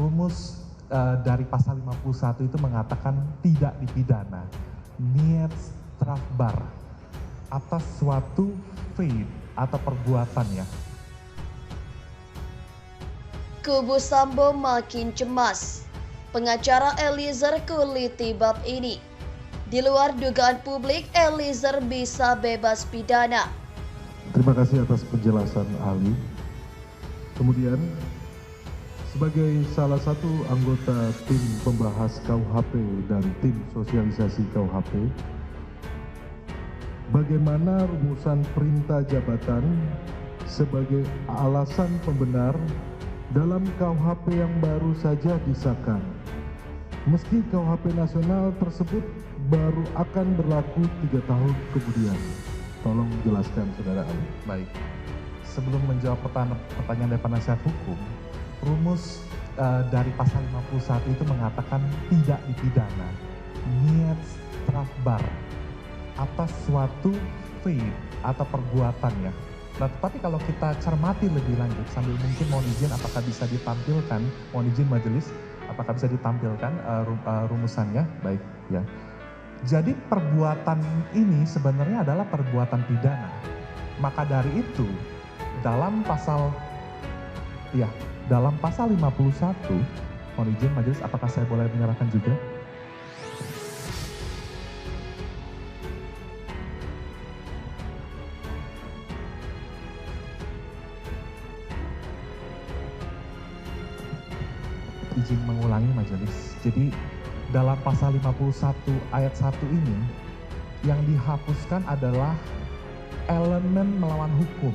rumus dari pasal 51 itu mengatakan tidak dipidana niat strafbar atas suatu faith atau perbuatan ya. Kubu Sambo makin cemas. Pengacara Eliezer kuliti bab ini. Di luar dugaan publik, Eliezer bisa bebas pidana. Terima kasih atas penjelasan ahli. Kemudian, sebagai salah satu anggota tim pembahas KUHP dan tim sosialisasi KUHP, bagaimana rumusan perintah jabatan sebagai alasan pembenar dalam KUHP yang baru saja disahkan? Meski KUHP nasional tersebut baru akan berlaku 3 tahun kemudian. Tolong jelaskan, Saudara ahli. Baik, sebelum menjawab pertanyaan dari penasihat hukum, rumus dari pasal 51 itu mengatakan tidak dipidana niat strafbar atas suatu faith atau perbuatan ya. Nah, tetapi kalau kita cermati lebih lanjut sambil mungkin mohon izin apakah bisa ditampilkan, mohon izin majelis, apakah bisa ditampilkan rumusannya? Baik ya. Jadi perbuatan ini sebenarnya adalah perbuatan pidana. Maka dari itu dalam pasal 51, mohon izin majelis apakah saya boleh menyerahkan juga? Izin mengulangi majelis. Jadi dalam pasal 51 ayat 1 ini yang dihapuskan adalah elemen melawan hukum.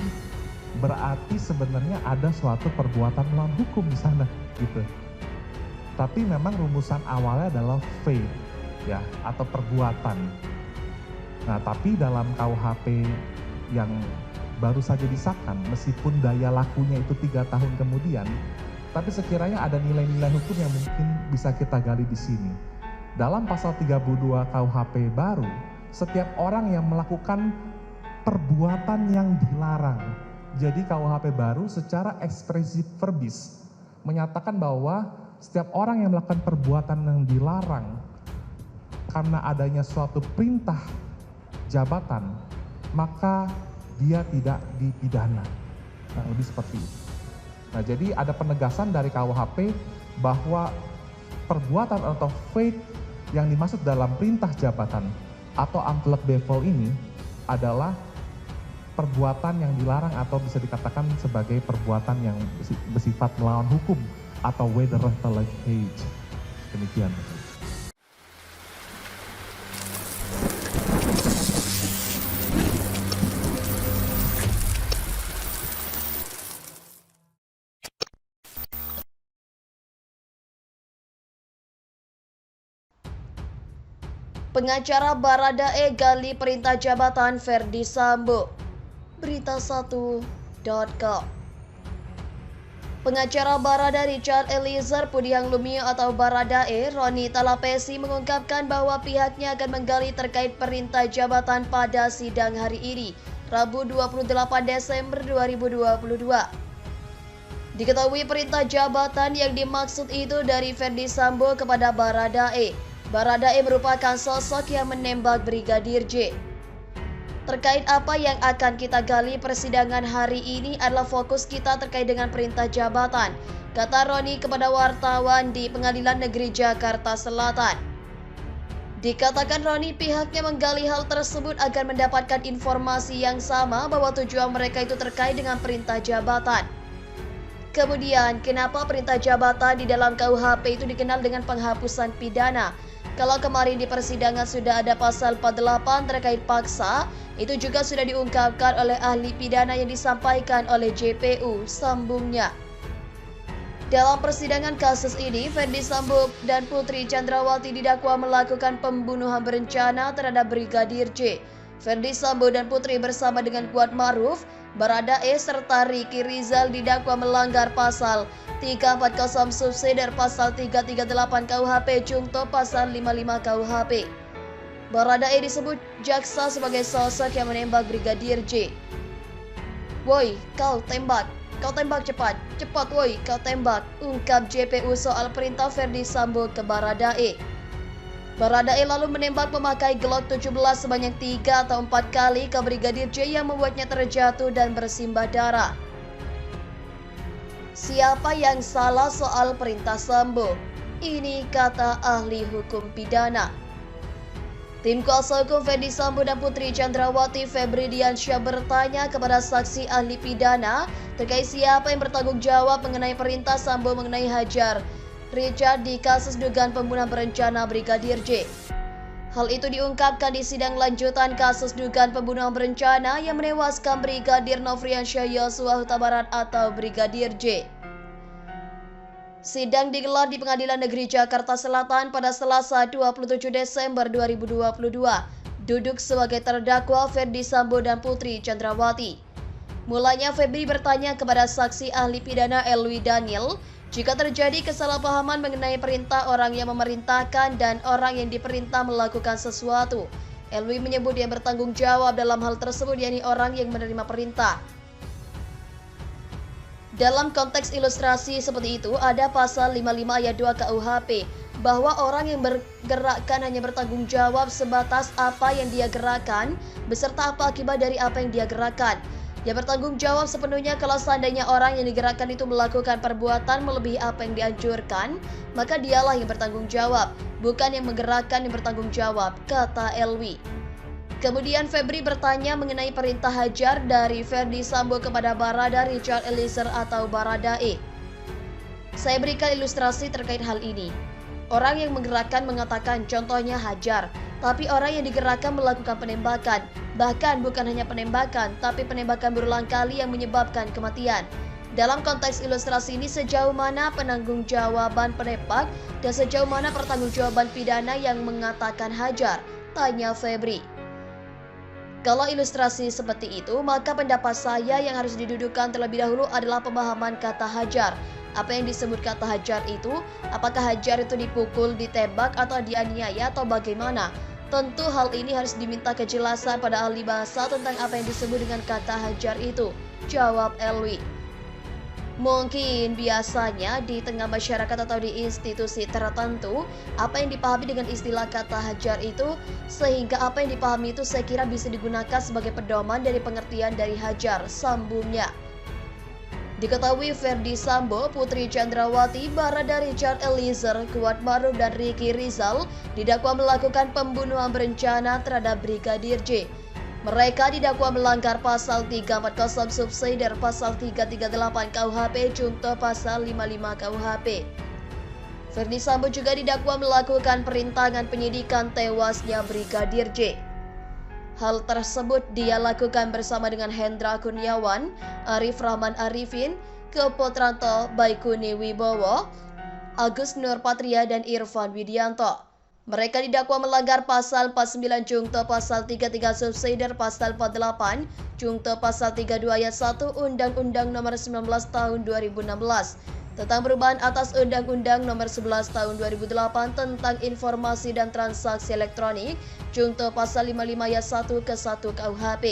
Berarti sebenarnya ada suatu perbuatan melawan hukum di sana gitu. Tapi memang rumusan awalnya adalah faith ya atau perbuatan. Nah, tapi dalam KUHP yang baru saja disahkan meskipun daya lakunya itu 3 tahun kemudian, tapi sekiranya ada nilai-nilai hukum yang mungkin bisa kita gali di sini. Dalam pasal 32 KUHP baru, setiap orang yang melakukan perbuatan yang dilarang. Jadi KUHP baru secara ekspresif verbis menyatakan bahwa setiap orang yang melakukan perbuatan yang dilarang karena adanya suatu perintah jabatan, maka dia tidak dipidana. Nah, lebih seperti itu. Nah, jadi ada penegasan dari KUHP bahwa perbuatan atau faith yang dimaksud dalam perintah jabatan atau amtelek default ini adalah perbuatan yang dilarang atau bisa dikatakan sebagai perbuatan yang bersifat melawan hukum atau wederrechtelijkheid. Demikian. Pengacara Baradae gali perintah jabatan Verdi Sambo. Berita1.com. Pengacara Barada Richard Eliezer Pudiang Lumiu atau Baradae, Roni Talapesi mengungkapkan bahwa pihaknya akan menggali terkait perintah jabatan pada sidang hari ini, Rabu 28 Desember 2022. Diketahui perintah jabatan yang dimaksud itu dari Verdi Sambo kepada Baradae. Baradae merupakan sosok yang menembak Brigadir J. Terkait apa yang akan kita gali persidangan hari ini adalah fokus kita terkait dengan perintah jabatan, kata Roni kepada wartawan di Pengadilan Negeri Jakarta Selatan. Dikatakan Roni pihaknya menggali hal tersebut agar mendapatkan informasi yang sama bahwa tujuan mereka itu terkait dengan perintah jabatan. Kemudian, kenapa perintah jabatan di dalam KUHP itu dikenal dengan penghapusan pidana? Kalau kemarin di persidangan sudah ada pasal 48 terkait paksa, itu juga sudah diungkapkan oleh ahli pidana yang disampaikan oleh JPU, sambungnya. Dalam persidangan kasus ini, Verdi Sambo dan Putri Chandrawati didakwa melakukan pembunuhan berencana terhadap Brigadir J. Verdi Sambo dan Putri bersama dengan Kuat Maruf, Baradae serta Ricky Rizal didakwa melanggar pasal 340 subsidiar pasal 338 KUHP Jungto pasal 55 KUHP. Baradae disebut jaksa sebagai sosok yang menembak Brigadir J. "Woi, kau tembak," kau tembak cepat, cepat woi, kau tembak, ungkap JPU soal perintah Ferdi Sambo ke Baradae. Baradae lalu menembak memakai Glock 17 sebanyak 3 atau 4 kali ke Brigadir J yang membuatnya terjatuh dan bersimbah darah. Siapa yang salah soal perintah Sambo? Ini kata ahli hukum pidana. Tim kuasa hukum Ferdi Sambo dan Putri Chandrawati Febri Diansyah bertanya kepada saksi ahli pidana terkait siapa yang bertanggung jawab mengenai perintah Sambo mengenai Hajar Richard di kasus dugaan pembunuhan berencana Brigadir J. Hal itu diungkapkan di sidang lanjutan kasus dugaan pembunuhan berencana yang menewaskan Brigadir Nofriansyah Yosua Huta Barat atau Brigadir J. Sidang digelar di Pengadilan Negeri Jakarta Selatan pada Selasa 27 Desember 2022. Duduk sebagai terdakwa Ferdi Sambo dan Putri Chandrawati. Mulanya Febri bertanya kepada saksi ahli pidana Elwi Daniel jika terjadi kesalahpahaman mengenai perintah orang yang memerintahkan dan orang yang diperintah melakukan sesuatu. Elwi menyebut yang bertanggung jawab dalam hal tersebut yakni orang yang menerima perintah. Dalam konteks ilustrasi seperti itu, ada pasal 55 ayat 2 KUHP bahwa orang yang bergerakkan hanya bertanggung jawab sebatas apa yang dia gerakkan beserta apa akibat dari apa yang dia gerakkan. Dia bertanggung jawab sepenuhnya kalau seandainya orang yang digerakkan itu melakukan perbuatan melebihi apa yang dianjurkan, maka dialah yang bertanggung jawab, bukan yang menggerakkan yang bertanggung jawab, kata Elwi. Kemudian Febri bertanya mengenai perintah hajar dari Ferdi Sambo kepada Barada Richard Eliezer atau Baradae. Saya berikan ilustrasi terkait hal ini. Orang yang menggerakkan mengatakan contohnya hajar, tapi orang yang digerakkan melakukan penembakan. Bahkan bukan hanya penembakan, tapi penembakan berulang kali yang menyebabkan kematian. Dalam konteks ilustrasi ini sejauh mana penanggung-jawaban penembak dan sejauh mana pertanggungjawaban pidana yang mengatakan hajar? Tanya Febri. Kalau ilustrasi seperti itu, maka pendapat saya yang harus didudukkan terlebih dahulu adalah pemahaman kata hajar. Apa yang disebut kata hajar itu? Apakah hajar itu dipukul, ditembak, atau dianiaya, atau bagaimana? Tentu hal ini harus diminta kejelasan pada ahli bahasa tentang apa yang disebut dengan kata hajar itu. Jawab Elwi. Mungkin biasanya di tengah masyarakat atau di institusi tertentu, apa yang dipahami dengan istilah kata hajar itu, sehingga apa yang dipahami itu saya kira bisa digunakan sebagai pedoman dari pengertian dari hajar, sambungnya. Diketahui Ferdi Sambo, Putri Chandrawati, Barada Richard Eliezer, Kuat Maruf, dan Ricky Rizal didakwa melakukan pembunuhan berencana terhadap Brigadir J. Mereka didakwa melanggar pasal 340 subsidiar pasal 338 KUHP junto pasal 55 KUHP. Ferdi Sambo juga didakwa melakukan perintangan penyidikan tewasnya Brigadir J. Hal tersebut dia lakukan bersama dengan Hendra Kurniawan, Arif Rahman Arifin, Kepotranto Baikuni Wibowo, Agus Nurpatria, dan Irfan Widianto. Mereka didakwa melanggar pasal 49 jungto pasal 33 subsidiar pasal 48 jungto pasal 32 ayat 1 Undang-Undang Nomor 19 Tahun 2016 tentang perubahan atas Undang-Undang Nomor 11 Tahun 2008 tentang informasi dan transaksi elektronik jungto pasal 55 ayat 1 ke 1 KUHP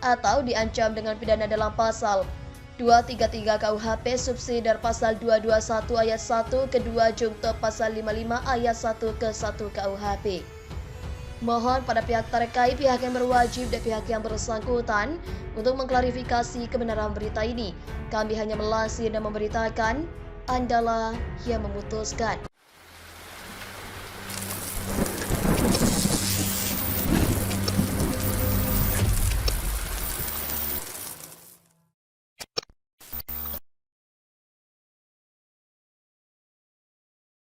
atau diancam dengan pidana dalam pasal 233 KUHP subsidiar pasal 221 ayat 1 kedua jungto pasal 55 ayat 1 ke 1 KUHP. Mohon pada pihak terkait, pihak yang berwajib dan pihak yang bersangkutan untuk mengklarifikasi kebenaran berita ini. Kami hanya melansir dan memberitakan, Andalah yang memutuskan.